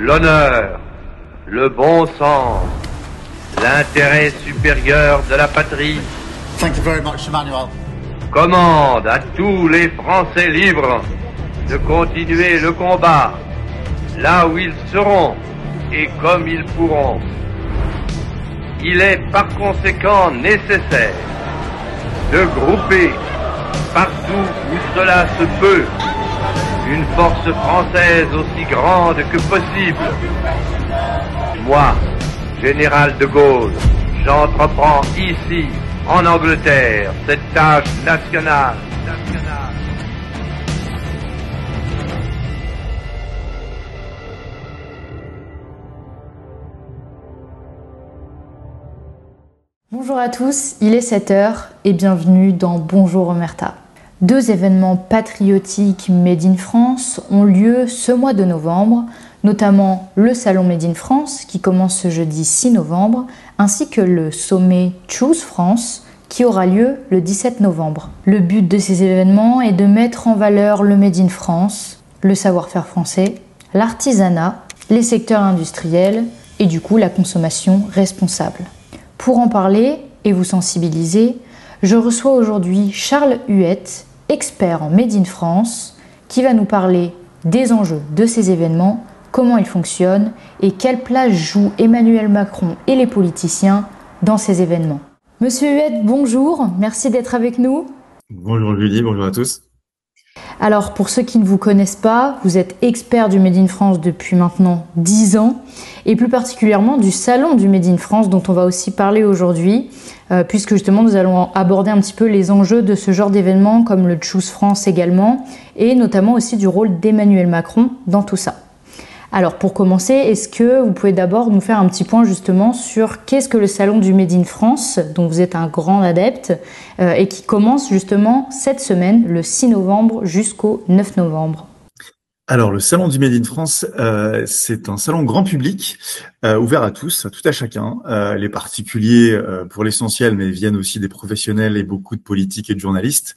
l'honneur, le bon sens, l'intérêt supérieur de la patrie. Thank you very much, Emmanuel. Commande à tous les Français libres de continuer le combat là où ils seront et comme ils pourront. Il est par conséquent nécessaire de grouper partout où cela se peut une force française aussi grande que possible. Moi, général de Gaulle, j'entreprends ici, en Angleterre, cette tâche nationale. Bonjour à tous, il est 7 heures et bienvenue dans Bonjour Omerta. 2 événements patriotiques Made in France ont lieu ce mois de novembre, notamment le Salon Made in France qui commence ce jeudi 6 novembre, ainsi que le sommet Choose France qui aura lieu le 17 novembre. Le but de ces événements est de mettre en valeur le Made in France, le savoir-faire français, l'artisanat, les secteurs industriels et du coup la consommation responsable. Pour en parler et vous sensibiliser, je reçois aujourd'hui Charles Huette, expert en Made in France, qui va nous parler des enjeux de ces événements, comment ils fonctionnent et quelle place jouent Emmanuel Macron et les politiciens dans ces événements. Monsieur Huette, bonjour, merci d'être avec nous. Bonjour Julie, bonjour à tous. Alors pour ceux qui ne vous connaissent pas, vous êtes expert du Made in France depuis maintenant 10 ans et plus particulièrement du salon du Made in France dont on va aussi parler aujourd'hui puisque justement nous allons aborder un petit peu les enjeux de ce genre d'événements comme le Choose France également et notamment aussi du rôle d'Emmanuel Macron dans tout ça. Alors pour commencer, est-ce que vous pouvez d'abord nous faire un petit point justement sur qu'est-ce que le salon du Made in France, dont vous êtes un grand adepte, et qui commence justement cette semaine, le 6 novembre jusqu'au 9 novembre. Alors, le Salon du Made in France, c'est un salon grand public, ouvert à tous, tout à chacun. Les particuliers, pour l'essentiel, mais viennent aussi des professionnels et beaucoup de politiques et de journalistes.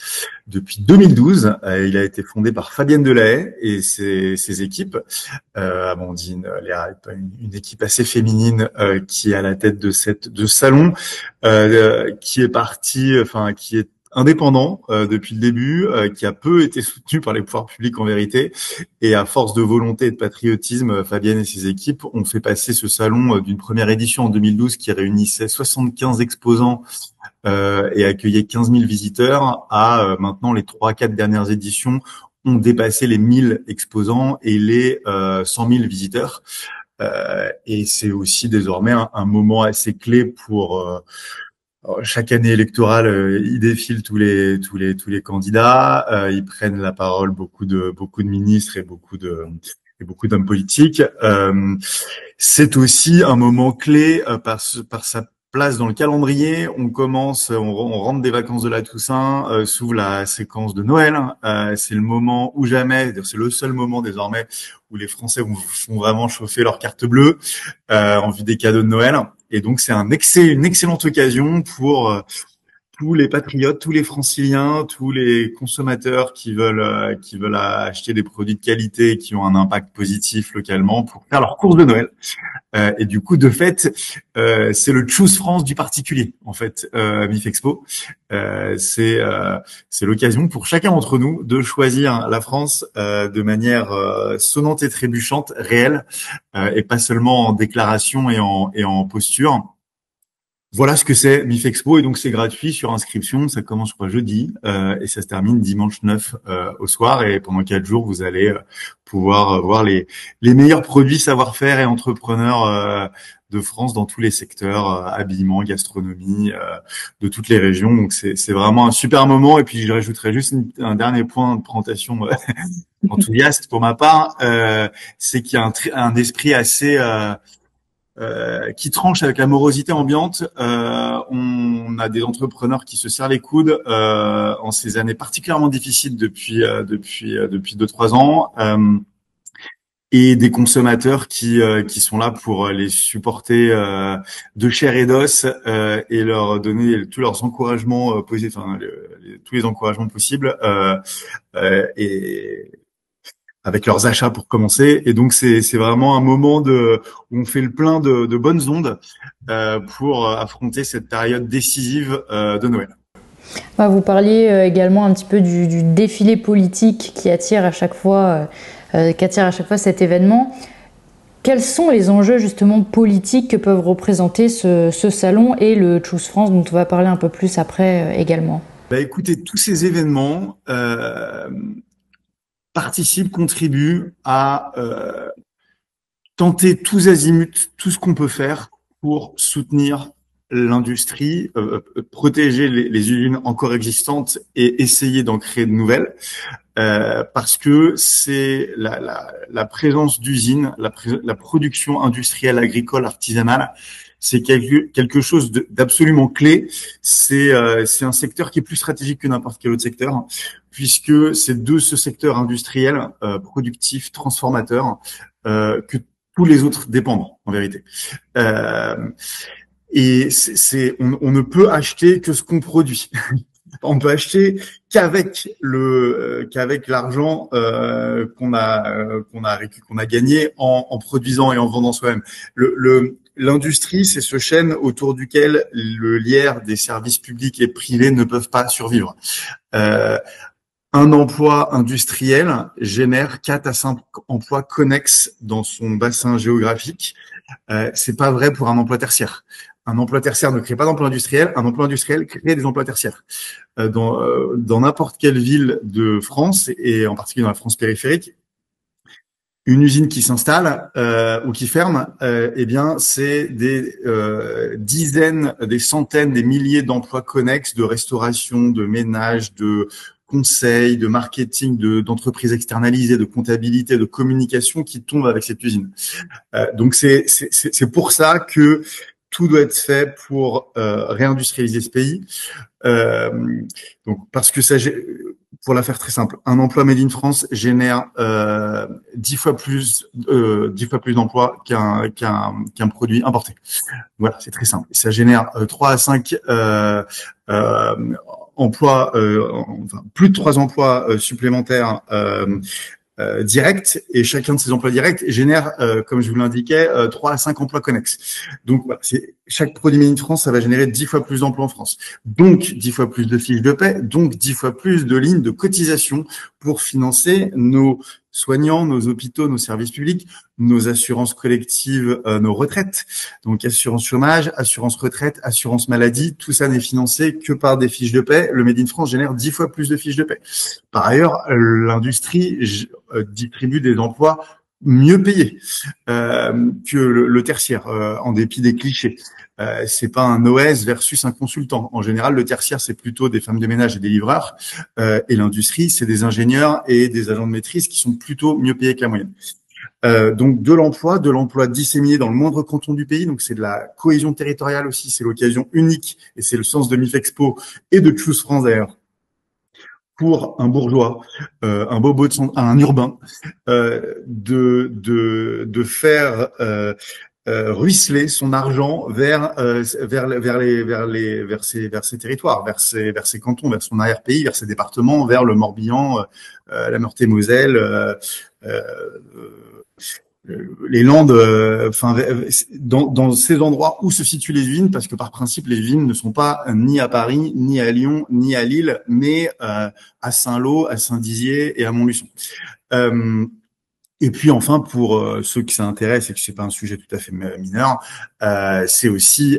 Depuis 2012, il a été fondé par Fabienne Delahaye et ses équipes. Amandine Léa, une équipe assez féminine qui est à la tête de ce salon, qui est indépendant depuis le début, qui a peu été soutenu par les pouvoirs publics en vérité, et à force de volonté et de patriotisme, Fabienne et ses équipes ont fait passer ce salon d'une première édition en 2012 qui réunissait 75 exposants et accueillait 15 000 visiteurs à maintenant les 3-4 dernières éditions ont dépassé les 1000 exposants et les 100 000 visiteurs. Et c'est aussi désormais un moment assez clé pour chaque année électorale, ils défilent tous les candidats, ils prennent la parole beaucoup de ministres et beaucoup d'hommes politiques. C'est aussi un moment clé par sa place dans le calendrier. On rentre des vacances de la Toussaint, s'ouvre la séquence de Noël. C'est le moment ou jamais, c'est le seul moment désormais où les Français vont vraiment chauffer leur carte bleue en vue des cadeaux de Noël. Et donc c'est une excellente occasion pour tous les patriotes, tous les franciliens, tous les consommateurs qui veulent acheter des produits de qualité qui ont un impact positif localement pour faire leurs courses de Noël. Et du coup, de fait, c'est le Choose France du particulier, en fait, MIFExpo. C'est l'occasion pour chacun d'entre nous de choisir la France de manière sonnante et trébuchante, réelle, et pas seulement en déclaration et en posture. Voilà ce que c'est MIFExpo, et donc c'est gratuit sur inscription. Ça commence, je crois, jeudi et ça se termine dimanche 9 au soir. Et pendant 4 jours, vous allez pouvoir voir les meilleurs produits savoir-faire et entrepreneurs de France dans tous les secteurs, habillement, gastronomie, de toutes les régions. Donc c'est vraiment un super moment. Et puis je rajouterai juste un dernier point de présentation enthousiaste pour ma part, c'est qu'il y a un esprit assez qui tranche avec la morosité ambiante. On a des entrepreneurs qui se serrent les coudes en ces années particulièrement difficiles depuis 2-3 ans, et des consommateurs qui sont là pour les supporter de chair et d'os et leur donner tous leurs encouragements tous les encouragements possibles. Et avec leurs achats pour commencer. Et donc c'est vraiment un moment où on fait le plein de bonnes ondes pour affronter cette période décisive de Noël. Vous parliez également un petit peu du défilé politique qui attire à chaque fois cet événement. Quels sont les enjeux justement politiques que peuvent représenter ce salon et le Choose France dont on va parler un peu plus après également? Écoutez, tous ces événements contribuent à tenter tous azimuts tout ce qu'on peut faire pour soutenir l'industrie, protéger les usines encore existantes et essayer d'en créer de nouvelles, parce que c'est la présence d'usines, la production industrielle, agricole, artisanale, c'est quelque chose d'absolument clé. C'est un secteur qui est plus stratégique que n'importe quel autre secteur, puisque c'est de ce secteur industriel, productif, transformateur, que tous les autres dépendent, en vérité. Et on ne peut acheter que ce qu'on produit. On peut acheter qu'avec l'argent qu'on a gagné en produisant et en vendant soi-même. L'industrie, c'est ce chêne autour duquel le lierre des services publics et privés ne peuvent pas survivre. Un emploi industriel génère 4 à 5 emplois connexes dans son bassin géographique. C'est pas vrai pour un emploi tertiaire. Un emploi tertiaire ne crée pas d'emploi industriel. Un emploi industriel crée des emplois tertiaires. Dans n'importe quelle ville de France, et en particulier dans la France périphérique, une usine qui s'installe ou qui ferme, eh bien, c'est des dizaines, des centaines, des milliers d'emplois connexes de restauration, de ménage, de conseil, de marketing, d'entreprises externalisées, de comptabilité, de communication qui tombent avec cette usine. Donc c'est pour ça que tout doit être fait pour réindustrialiser ce pays. Donc parce que ça, pour la faire très simple, un emploi made in France génère 10 fois plus d'emplois qu'un produit importé. Voilà, c'est très simple. Ça génère 3 à 5 emplois, enfin plus de 3 emplois supplémentaires directs, et chacun de ces emplois directs génère, comme je vous l'indiquais, 3 à 5 emplois connexes. Donc voilà, chaque produit Made in France, ça va générer 10 fois plus d'emplois en France. Donc 10 fois plus de fiches de paie, donc 10 fois plus de lignes de cotisation pour financer nos soignants, nos hôpitaux, nos services publics, nos assurances collectives, nos retraites. Donc assurance chômage, assurance retraite, assurance maladie, tout ça n'est financé que par des fiches de paie. Le Made in France génère 10 fois plus de fiches de paie. Par ailleurs, l'industrie distribue des emplois mieux payés que le tertiaire, en dépit des clichés. C'est pas un OS versus un consultant. En général, le tertiaire, c'est plutôt des femmes de ménage et des livreurs, et l'industrie, c'est des ingénieurs et des agents de maîtrise qui sont plutôt mieux payés que la moyenne. Donc de l'emploi disséminé dans le moindre canton du pays. Donc c'est de la cohésion territoriale aussi. C'est l'occasion unique, et c'est le sens de MIFEXPO et de Choose France d'ailleurs, pour un bourgeois, un bobo un urbain, de faire ruisseler son argent vers ses territoires, vers ses cantons, vers son arrière-pays, vers ses départements, vers le Morbihan, la Meurthe-et-Moselle, les Landes, dans ces endroits où se situent les usines, parce que par principe les usines ne sont pas ni à Paris, ni à Lyon, ni à Lille, mais à Saint-Lô, à Saint-Dizier et à Montluçon. Et puis enfin, pour ceux qui s'intéressent et que c'est pas un sujet tout à fait mineur, c'est aussi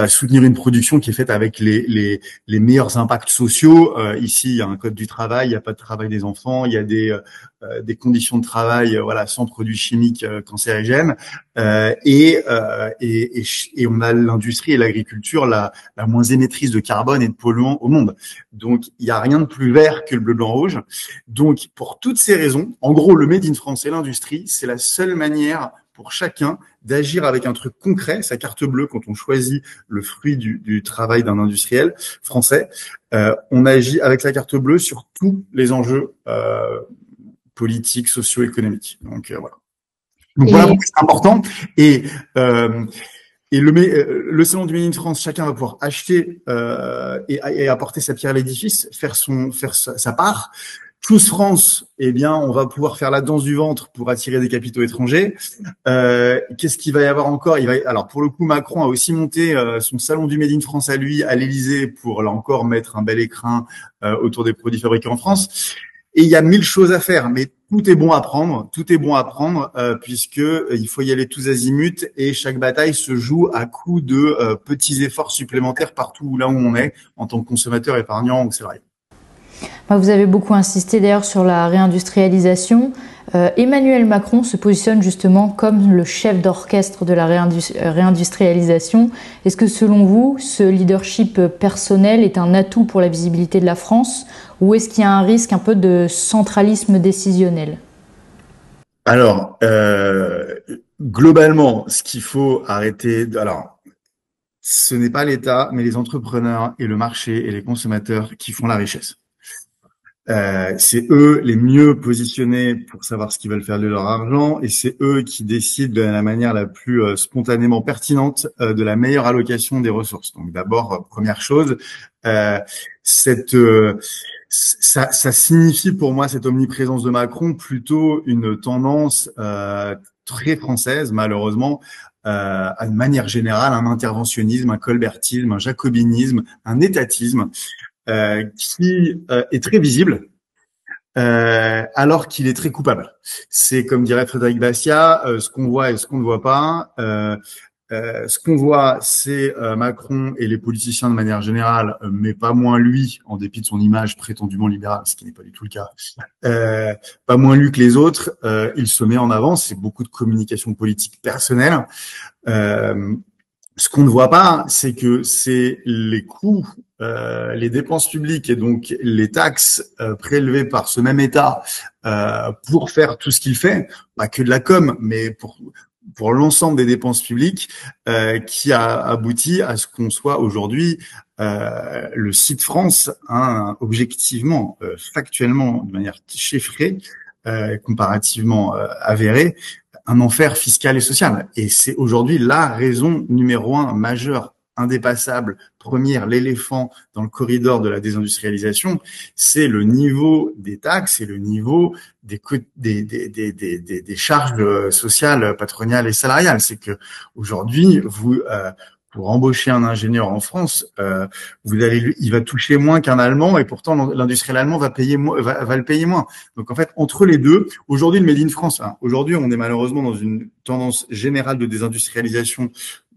soutenir une production qui est faite avec les meilleurs impacts sociaux. Ici, il y a un code du travail, il n'y a pas de travail des enfants, il y a des conditions de travail, sans produits chimiques cancérigènes, et on a l'industrie et l'agriculture la moins émettrice de carbone et de polluants au monde. Donc, il n'y a rien de plus vert que le bleu, blanc, rouge. Donc, pour toutes ces raisons, en gros, le Made in France et l'industrie, c'est la seule manière pour chacun d'agir avec un truc concret, sa carte bleue, quand on choisit le fruit du travail d'un industriel français. On agit avec la carte bleue sur tous les enjeux politiques, socio-économiques. Donc voilà. Donc voilà pourquoi c'est important. Et le salon du Made in France, chacun va pouvoir acheter et apporter sa pierre à l'édifice, faire sa part. Tous France, eh bien, on va pouvoir faire la danse du ventre pour attirer des capitaux étrangers. Qu'est-ce qu'il va y avoir encore? Alors pour le coup, Macron a aussi monté son salon du Made in France à lui, à l'Élysée, pour là encore mettre un bel écrin autour des produits fabriqués en France. Et il y a 1000 choses à faire, mais tout est bon à prendre, puisque il faut y aller tous azimuts et chaque bataille se joue à coup de petits efforts supplémentaires partout là où on est en tant que consommateur, épargnant ou salarié. Vous avez beaucoup insisté d'ailleurs sur la réindustrialisation. Emmanuel Macron se positionne justement comme le chef d'orchestre de la réindustrialisation. Est-ce que selon vous, ce leadership personnel est un atout pour la visibilité de la France ou est-ce qu'il y a un risque un peu de centralisme décisionnel? Alors, globalement, ce qu'il faut arrêter... Alors, ce n'est pas l'État, mais les entrepreneurs et le marché et les consommateurs qui font la richesse. C'est eux les mieux positionnés pour savoir ce qu'ils veulent faire de leur argent et c'est eux qui décident de la manière la plus spontanément pertinente de la meilleure allocation des ressources. Donc d'abord, première chose, ça signifie pour moi cette omniprésence de Macron plutôt une tendance très française, malheureusement, à une manière générale, un interventionnisme, un colbertisme, un jacobinisme, un étatisme. Qui est très visible, alors qu'il est très coupable. C'est comme dirait Frédéric Bastiat, ce qu'on voit et ce qu'on ne voit pas. Ce qu'on voit, c'est Macron et les politiciens de manière générale, mais pas moins lui, en dépit de son image prétendument libérale, ce qui n'est pas du tout le cas. Pas moins lui que les autres. Il se met en avant. C'est beaucoup de communication politique personnelle. Ce qu'on ne voit pas, c'est que c'est les coûts, les dépenses publiques et donc les taxes prélevées par ce même État pour faire tout ce qu'il fait, pas que de la com, mais pour l'ensemble des dépenses publiques, qui a abouti à ce qu'on soit aujourd'hui le site France, hein, objectivement, factuellement, de manière chiffrée, comparativement avérée, un enfer fiscal et social. Et c'est aujourd'hui la raison numéro 1 majeure, indépassable, première, l'éléphant dans le corridor de la désindustrialisation, c'est le niveau des taxes et le niveau des charges sociales, patronales et salariales. C'est que aujourd'hui, pour embaucher un ingénieur en France, il va toucher moins qu'un Allemand et pourtant l'industriel allemand va le payer moins. Donc en fait, entre les deux, aujourd'hui le Made in France, aujourd'hui on est malheureusement dans une tendance générale de désindustrialisation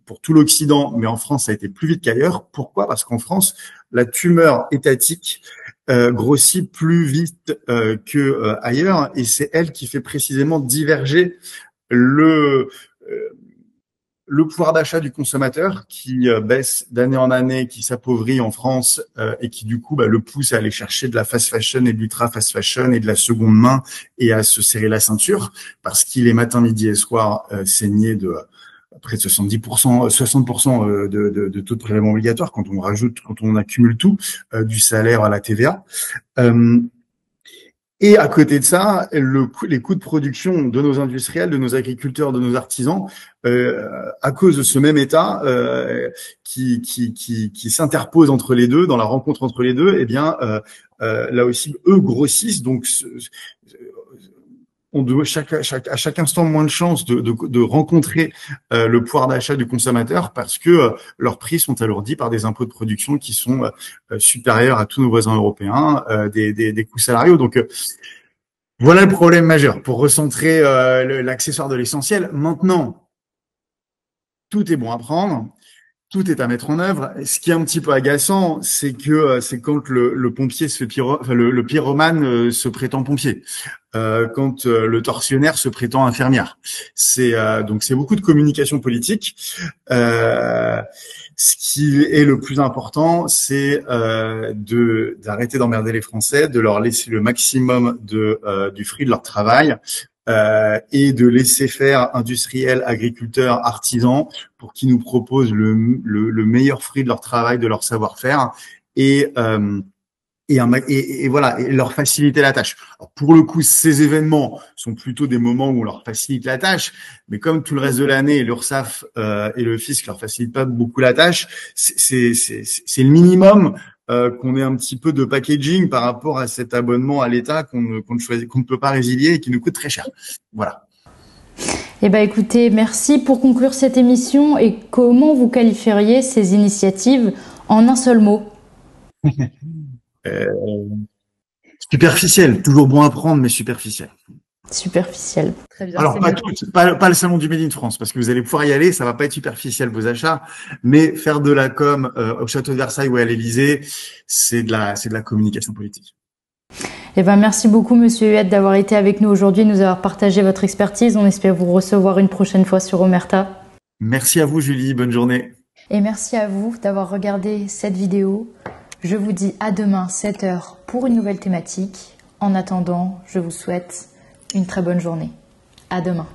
pour tout l'Occident, mais en France ça a été plus vite qu'ailleurs. Pourquoi? Parce qu'en France, la tumeur étatique grossit plus vite que ailleurs et c'est elle qui fait précisément diverger le pouvoir d'achat du consommateur qui baisse d'année en année, qui s'appauvrit en France et qui du coup le pousse à aller chercher de la fast fashion et de l'ultra fast fashion et de la seconde main et à se serrer la ceinture parce qu'il est matin, midi et soir saigné de près de 70%, 60% de taux de prélèvement obligatoire quand on accumule tout, du salaire à la TVA. Et à côté de ça, les coûts de production de nos industriels, de nos agriculteurs, de nos artisans, à cause de ce même État qui s'interpose entre les deux, dans la rencontre entre les deux, eh bien là aussi eux grossissent. Donc on doit à chaque instant moins de chances de rencontrer le pouvoir d'achat du consommateur parce que leurs prix sont alourdis par des impôts de production qui sont supérieurs à tous nos voisins européens, des coûts salariaux. Donc voilà le problème majeur pour recentrer l'accessoire de l'essentiel. Maintenant, tout est bon à prendre. Tout est à mettre en œuvre. Ce qui est un petit peu agaçant, c'est quand le pompier se fait le pyromane se prétend pompier, quand le tortionnaire se prétend infirmière. Donc c'est beaucoup de communication politique. Ce qui est le plus important, c'est d'arrêter d'emmerder les Français, de leur laisser le maximum du fruit de leur travail. Et de laisser faire industriels, agriculteurs, artisans pour qu'ils nous proposent le meilleur fruit de leur travail, de leur savoir-faire et et voilà, et leur faciliter la tâche. Alors, pour le coup, ces événements sont plutôt des moments où on leur facilite la tâche, mais comme tout le reste de l'année, l'URSSAF et le fisc leur facilitent pas beaucoup la tâche, c'est le minimum qu'on ait un petit peu de packaging par rapport à cet abonnement à l'État qu'on ne peut pas résilier et qui nous coûte très cher. Voilà. Eh ben, écoutez, merci. Pour conclure cette émission, et comment vous qualifieriez ces initiatives en un seul mot? Superficiel, toujours bon à prendre, mais superficiel. Superficiel. Très bien. Alors, pas le salon du Made in France, parce que vous allez pouvoir y aller, ça va pas être superficiel vos achats, mais faire de la com au château de Versailles ou à l'Élysée, c'est de la communication politique. Eh ben, merci beaucoup, Monsieur Huet, d'avoir été avec nous aujourd'hui, nous avoir partagé votre expertise. On espère vous recevoir une prochaine fois sur Omerta. Merci à vous, Julie. Bonne journée. Et merci à vous d'avoir regardé cette vidéo. Je vous dis à demain, 7 h, pour une nouvelle thématique. En attendant, je vous souhaite une très bonne journée. À demain.